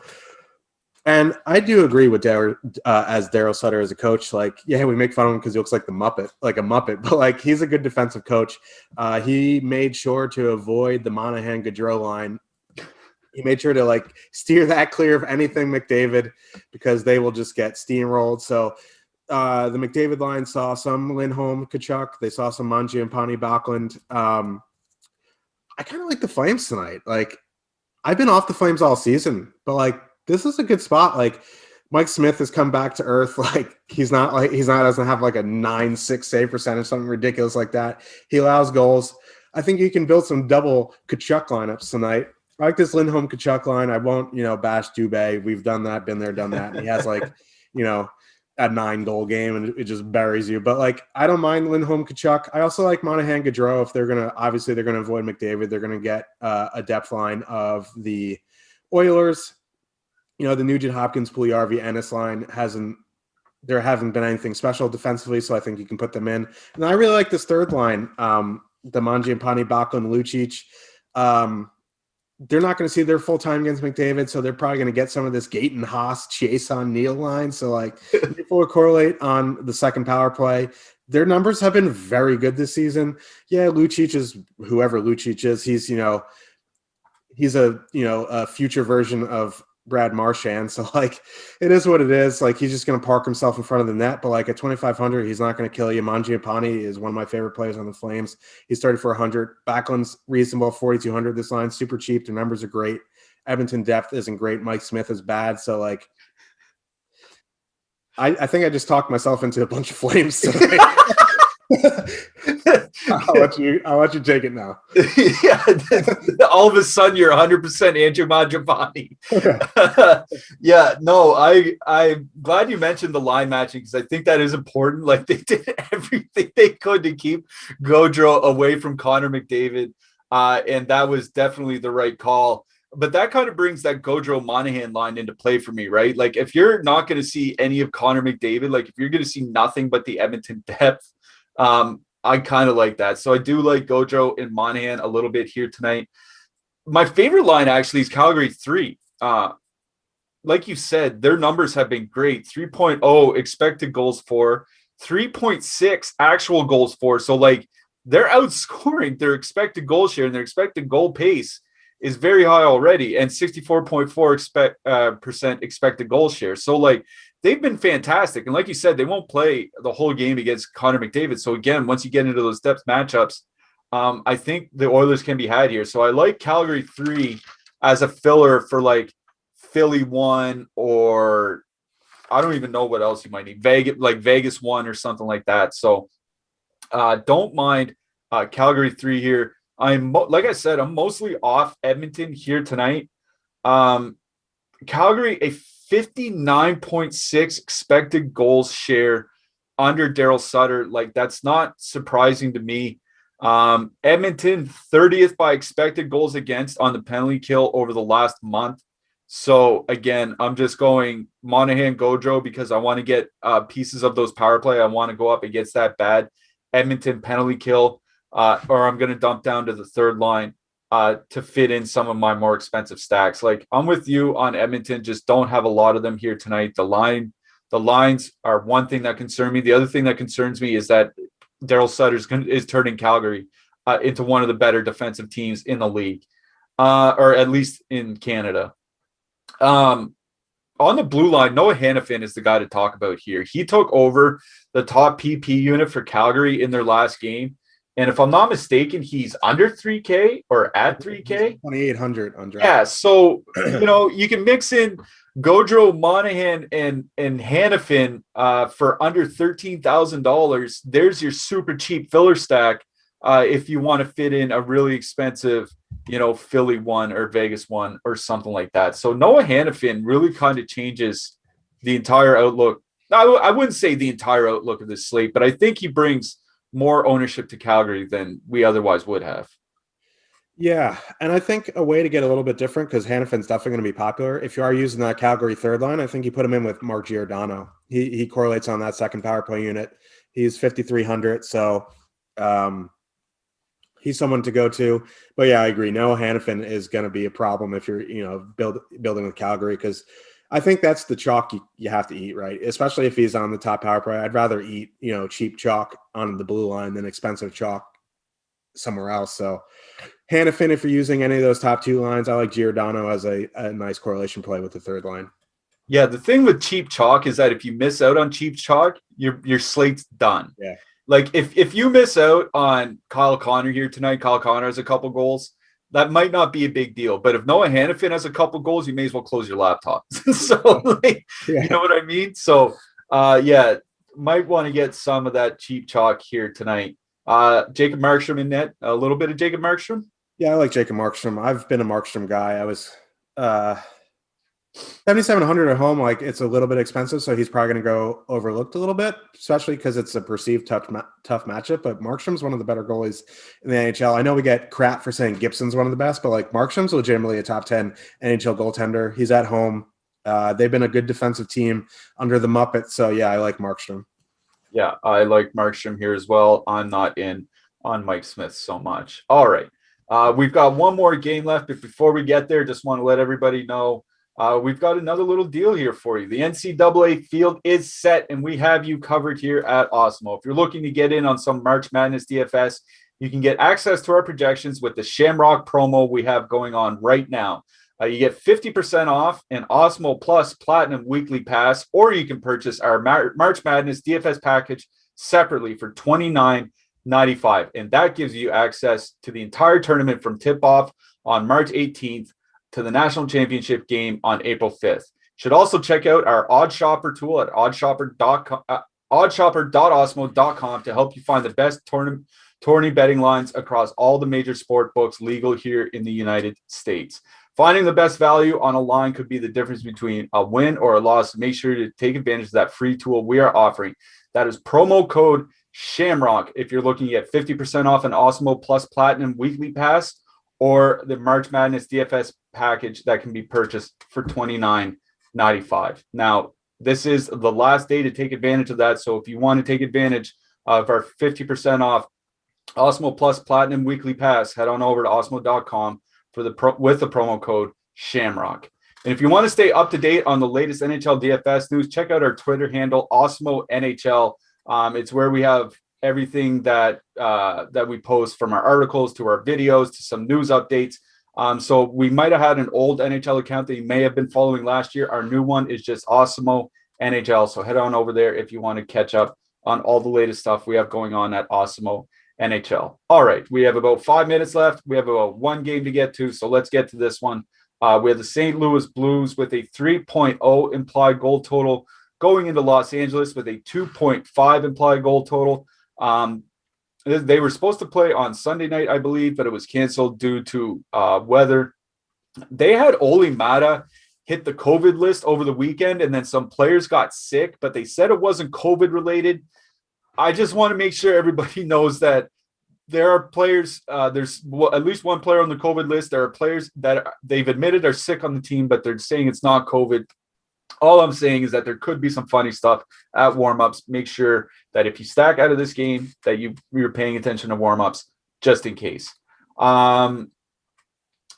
And I do agree with Daryl Sutter as a coach. Like, yeah, we make fun of him because he looks like a Muppet, but like he's a good defensive coach. He made sure to avoid the Monahan-Gaudreau line. He made sure to like steer that clear of anything McDavid because they will just get steamrolled. So the McDavid line saw some Lindholm, Kachuk. They saw some Mangiapane, Backlund. I kind of like the Flames tonight. Like, I've been off the Flames all season, but like this is a good spot. Like, Mike Smith has come back to earth. Like, doesn't have like a 9.6 save percentage, something ridiculous like that. He allows goals. I think you can build some double Kachuk lineups tonight. I like this Lindholm Kachuk line. I won't, bash Dubé. We've done that, been there, done that. And he has like, a 9-goal game and it just buries you. But like, I don't mind Lindholm Kachuk. I also like Monahan Gaudreau. If they're going to avoid McDavid, they're going to get a depth line of the Oilers. The Nugent Hopkins, Puljujarvi, Ennis line there haven't been anything special defensively. So I think you can put them in. And I really like this third line. The Mangiapane, Backlund, Lucic. They're not going to see their full time against McDavid, so they're probably going to get some of this Gayton Haas, Chiasson Neal line. So, like, people will correlate on the second power play. Their numbers have been very good this season. Yeah, Lucic is whoever Lucic is. He's a future version of Brad Marchand. So, like, it is what it is. Like, he's just going to park himself in front of the net. But, like, at 2,500, he's not going to kill you. Mangiapane is one of my favorite players on the Flames. He started for 100. Backlund's reasonable, 4,200. This line's super cheap. Their numbers are great. Edmonton depth isn't great. Mike Smith is bad. So, like, I think I just talked myself into a bunch of Flames today. I'll let you take it now. Yeah, all of a sudden you're 100% Andrew Mangiapane. Okay. Yeah, no, I'm glad you mentioned the line matching because I think that is important. Like, they did everything they could to keep Gaudreau away from Connor McDavid, and that was definitely the right call. But that kind of brings that Gaudreau Monahan line into play for me, right? Like, if you're not going to see any of Connor McDavid, like if you're going to see nothing but the Edmonton depth, I kind of like that. So I do like Gaudreau and Monahan a little bit here tonight. My favorite line actually is Calgary 3. Like you said, their numbers have been great. 3.0 expected goals for, 3.6 actual goals for. So like they're outscoring their expected goal share and their expected goal pace is very high already, and 64.4 percent expected goal share. So like they've been fantastic. And like you said, they won't play the whole game against Connor McDavid. So again, once you get into those depth matchups, I think the Oilers can be had here. So I like Calgary 3 as a filler for like Philly 1, or I don't even know what else you might need. Vegas 1 or something like that. So don't mind Calgary 3 here. Like I said, I'm mostly off Edmonton here tonight. Calgary, a 59.6 expected goals share under Daryl Sutter. Like, that's not surprising to me. Edmonton, 30th by expected goals against on the penalty kill over the last month. So again, I'm just going Monahan, Gaudreau, because I want to get pieces of those power play. I want to go up against that bad Edmonton penalty kill, or I'm going to dump down to the third line to fit in some of my more expensive stacks. Like, I'm with you on Edmonton. Just don't have a lot of them here tonight. The lines are one thing that concern me. The other thing that concerns me is that Daryl Sutter is turning Calgary into one of the better defensive teams in the league, or at least in Canada. On the blue line, Noah Hanifin is the guy to talk about here. He took over the top PP unit for Calgary in their last game. And if I'm not mistaken, he's under 3K or at 3K. 2,800 on draft. Yeah, so, you can mix in Gaudreau, Monahan, and Hanifin for under $13,000. There's your super cheap filler stack if you want to fit in a really expensive, Philly 1 or Vegas 1 or something like that. So Noah Hanifin really kind of changes the entire outlook. I wouldn't say the entire outlook of this slate, but I think he brings more ownership to Calgary than we otherwise would have. Yeah, and I think a way to get a little bit different, because Hanifin's definitely going to be popular. If you are using that Calgary third line, I think you put him in with Mark Giordano. He correlates on that second power play unit. He's 5,300, so he's someone to go to. But yeah, I agree. Noah Hanifin is going to be a problem if you're building with Calgary, because I think that's the chalk you have to eat, right? Especially if he's on the top power play. I'd rather eat cheap chalk on the blue line than expensive chalk somewhere else. So Hanifin, if you're using any of those top two lines, I like Giordano as a nice correlation play with the third line. Yeah, the thing with cheap chalk is that if you miss out on cheap chalk, your slate's done. Yeah. Like if you miss out on Kyle Connor here tonight, Kyle Connor has a couple goals, that might not be a big deal. But if Noah Hanifin has a couple goals, you may as well close your laptop. So you know what I mean? So might want to get some of that cheap chalk here tonight. Jacob Markstrom in net, a little bit of Jacob Markstrom. Yeah, I like Jacob Markstrom. I've been a Markstrom guy. I was 7,700 at home. Like, it's a little bit expensive, so he's probably going to go overlooked a little bit, especially because it's a perceived tough matchup. But Markstrom's one of the better goalies in the NHL. I know we get crap for saying Gibson's one of the best, but like, Markstrom's legitimately a top 10 NHL goaltender. He's at home. They've been a good defensive team under the Muppets. So yeah, I like Markstrom. Yeah, I like Markstrom here as well. I'm not in on Mike Smith so much. All right. We've got one more game left, but before we get there, just want to let everybody know we've got another little deal here for you. The NCAA field is set, and we have you covered here at Awesemo. If you're looking to get in on some March Madness DFS, you can get access to our projections with the Shamrock promo we have going on right now. You get 50% off an Awesemo Plus Platinum Weekly Pass, or you can purchase our March Madness DFS package separately for $29.95. And that gives you access to the entire tournament from tip-off on March 18th to the National Championship game on April 5th. Should also check out our Odd Shopper tool at oddshopper.awesemo.com to help you find the best tourney betting lines across all the major sport books legal here in the United States. Finding the best value on a line could be the difference between a win or a loss. Make sure to take advantage of that free tool we are offering. That is promo code Shamrock if you're looking at 50% off an Awesemo Plus Platinum Weekly Pass, or the March Madness DFS package that can be purchased for $29.95. Now, this is the last day to take advantage of that. So if you want to take advantage of our 50% off Awesemo Plus Platinum Weekly Pass, head on over to awesemo.com with the promo code Shamrock. And if you want to stay up to date on the latest NHL DFS news, check out our Twitter handle, Awesemo NHL. It's where we have everything that we post, from our articles to our videos to some news updates. So we might have had an old NHL account that you may have been following last year. Our new one is just Awesemo NHL. So head on over there if you want to catch up on all the latest stuff we have going on at Awesemo NHL. All right, we have about 5 minutes left. We have about one game to get to, so let's get to this one. We have the St. Louis Blues with a 3.0 implied goal total going into Los Angeles with a 2.5 implied goal total. They were supposed to play on Sunday night, I believe, but it was canceled due to weather. They had Oli Mata hit the COVID list over the weekend, and then some players got sick, but they said it wasn't COVID related. I just want to make sure everybody knows that there are players, there's at least one player on the COVID list. There are players that they've admitted are sick on the team, but they're saying it's not COVID. All I'm saying is that there could be some funny stuff at warmups. Make sure that if you stack out of this game, that you're paying attention to warmups just in case.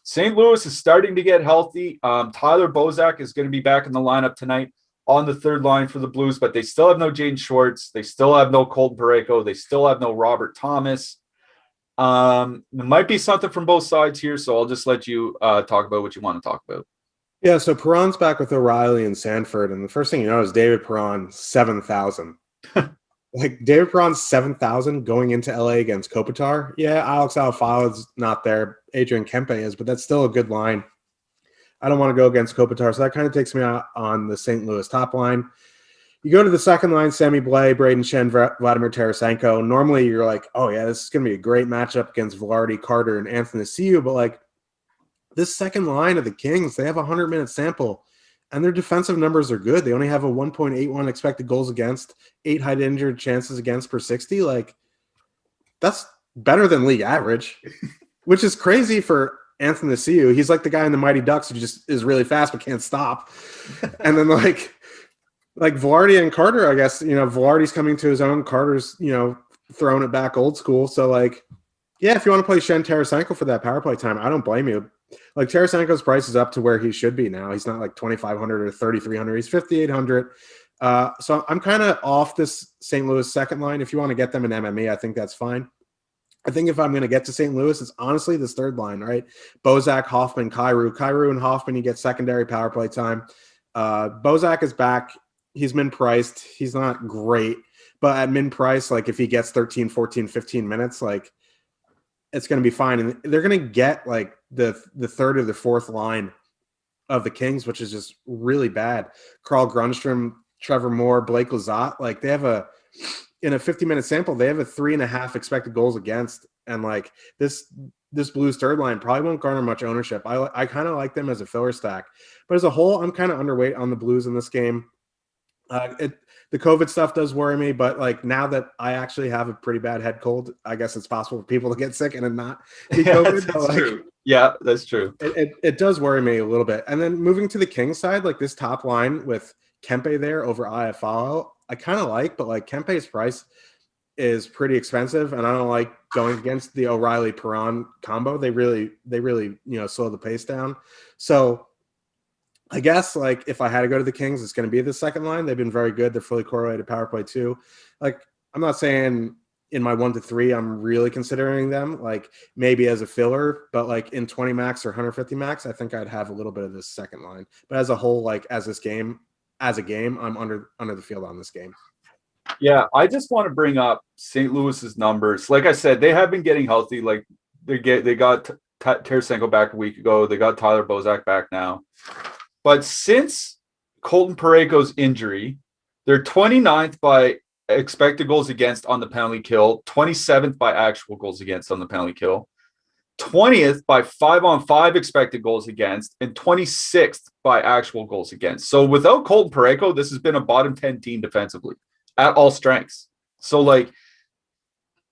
St. Louis is starting to get healthy. Tyler Bozak is going to be back in the lineup tonight on the third line for the Blues, but they still have no Jaden Schwartz. They still have no Colton Parayko. They still have no Robert Thomas. There might be something from both sides here, so I'll just let you talk about what you want to talk about. Yeah, so Perron's back with O'Reilly and Sanford, and the first thing you know is David Perron, 7,000. Like, David Perron's 7,000 going into LA against Kopitar. Yeah, Alex Alfalo's not there. Adrian Kempe is, but that's still a good line. I don't want to go against Kopitar, so that kind of takes me out on the St. Louis top line. You go to the second line, Sammy Blais, Braden Shen, Vladimir Tarasenko. Normally, you're like, oh, yeah, this is going to be a great matchup against Velarde, Carter, and Anthony Ciu, but, like, this second line of the Kings, they have a 100-minute sample, and their defensive numbers are good. They only have a 1.81 expected goals against, 8 high injured chances against per 60. Like, that's better than league average, which is crazy for Anthony Ciu. He's like the guy in the Mighty Ducks who just is really fast but can't stop. And then, like Velarde and Carter, I guess, Velarde's coming to his own. Carter's, throwing it back old school. So, like, yeah, if you want to play Shen Tarasenko for that power play time, I don't blame you. Like, Tarasenko's price is up to where he should be now. He's not like 2,500 or 3,300. He's 5,800. So I'm kind of off this St. Louis second line. If you want to get them in MME, I think that's fine. I think if I'm going to get to St. Louis, it's honestly this third line, right? Bozak, Hoffman, Kyrou and Hoffman, you get secondary power play time. Bozak is back. He's min-priced. He's not great. But at min-price, like, if he gets 13, 14, 15 minutes, like, it's going to be fine. And they're going to get, like, the third or the fourth line of the Kings, which is just really bad. Carl Grundstrom, Trevor Moore, Blake Lizotte, like, they have in a 50-minute sample, they have a 3.5 expected goals against. And, like, this Blues third line probably won't garner much ownership. I kind of like them as a filler stack. But as a whole, I'm kind of underweight on the Blues in this game. The COVID stuff does worry me, but, like, now that I actually have a pretty bad head cold, I guess it's possible for people to get sick and not be COVID. That's true. Yeah, that's true. It does worry me a little bit. And then moving to the Kings side, like, this top line with Kempe there over Iafallo, I kind of like, but, like, Kempe's price is pretty expensive, and I don't like going against the O'Reilly Perron combo. They really slow the pace down. So I guess, like, if I had to go to the Kings, it's going to be the second line. They've been very good. They're fully correlated power play too. Like, I'm not saying in my 1 to 3 I'm really considering them, like, maybe as a filler, but, like, in 20 max or 150 max, I think I'd have a little bit of this second line. But as a whole, like, as a game, I'm under the field on this game. Yeah, I just want to bring up St. Louis's numbers. Like I said, they have been getting healthy. Like, they got Tarasenko back a week ago. They got Tyler Bozak back now. But since Colton Parayko's injury, they're 29th by expected goals against on the penalty kill, 27th by actual goals against on the penalty kill, 20th by 5-on-5 expected goals against, and 26th by actual goals against. So without Colton Parayko, this has been a bottom 10 team defensively at all strengths. So, like,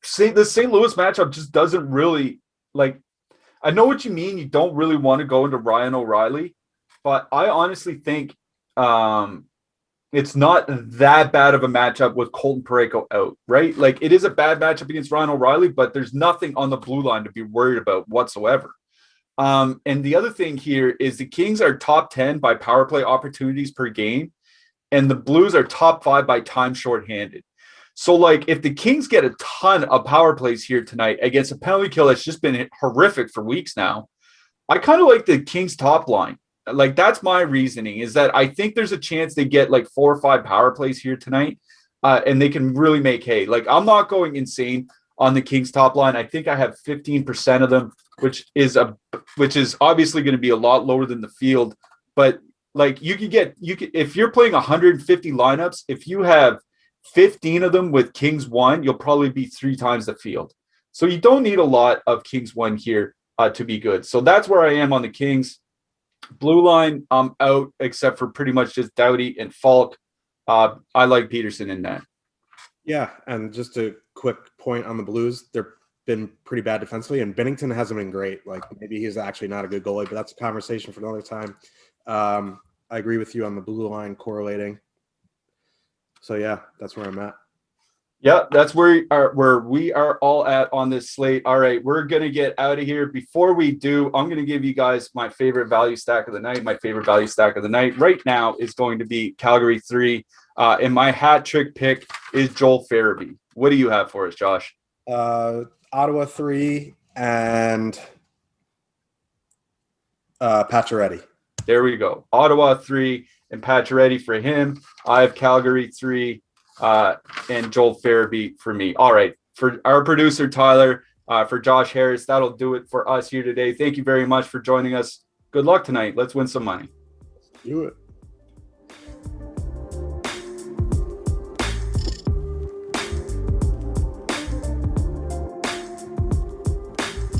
the St. Louis matchup just doesn't really, like, I know what you mean. You don't really want to go into Ryan O'Reilly, but I honestly think it's not that bad of a matchup with Colton Parayko out, right? Like, it is a bad matchup against Ryan O'Reilly, but there's nothing on the blue line to be worried about whatsoever. And the other thing here is the Kings are top 10 by power play opportunities per game, and the Blues are top 5 by time shorthanded. So, like, if the Kings get a ton of power plays here tonight against a penalty kill that's just been horrific for weeks now, I kind of like the Kings top line. Like that's my reasoning is that I think there's a chance they get like 4 or 5 power plays here tonight, and they can really make hay. Like I'm not going insane on the Kings top line. I think I have 15% of them, which is obviously going to be a lot lower than the field. But like you could if you're playing 150 lineups, if you have 15 of them with Kings 1, you'll probably be 3 times the field. So you don't need a lot of Kings 1 here to be good. So that's where I am on the Kings. Blue line, I'm out except for pretty much just Doughty and Falk. I like Peterson in that. Yeah, and just a quick point on the Blues, they've been pretty bad defensively, and Bennington hasn't been great. Like maybe he's actually not a good goalie, but that's a conversation for another time. I agree with you on the blue line correlating. So yeah, that's where I'm at. Yeah, that's where we are all at on this slate. All right, we're gonna get out of here. Before we do, I'm gonna give you guys my favorite value stack of the night. My favorite value stack of the night right now is going to be Calgary 3. And my hat trick pick is Joel Farabee. What do you have for us, Josh? Ottawa 3 and Pacioretty. There we go. Ottawa 3 and Pacioretty for him. I have Calgary 3 and Joel Farabee for me. All right. For our producer, Tyler, for Josh Harris, that'll do it for us here today. Thank you very much for joining us. Good luck tonight. Let's win some money. Do it.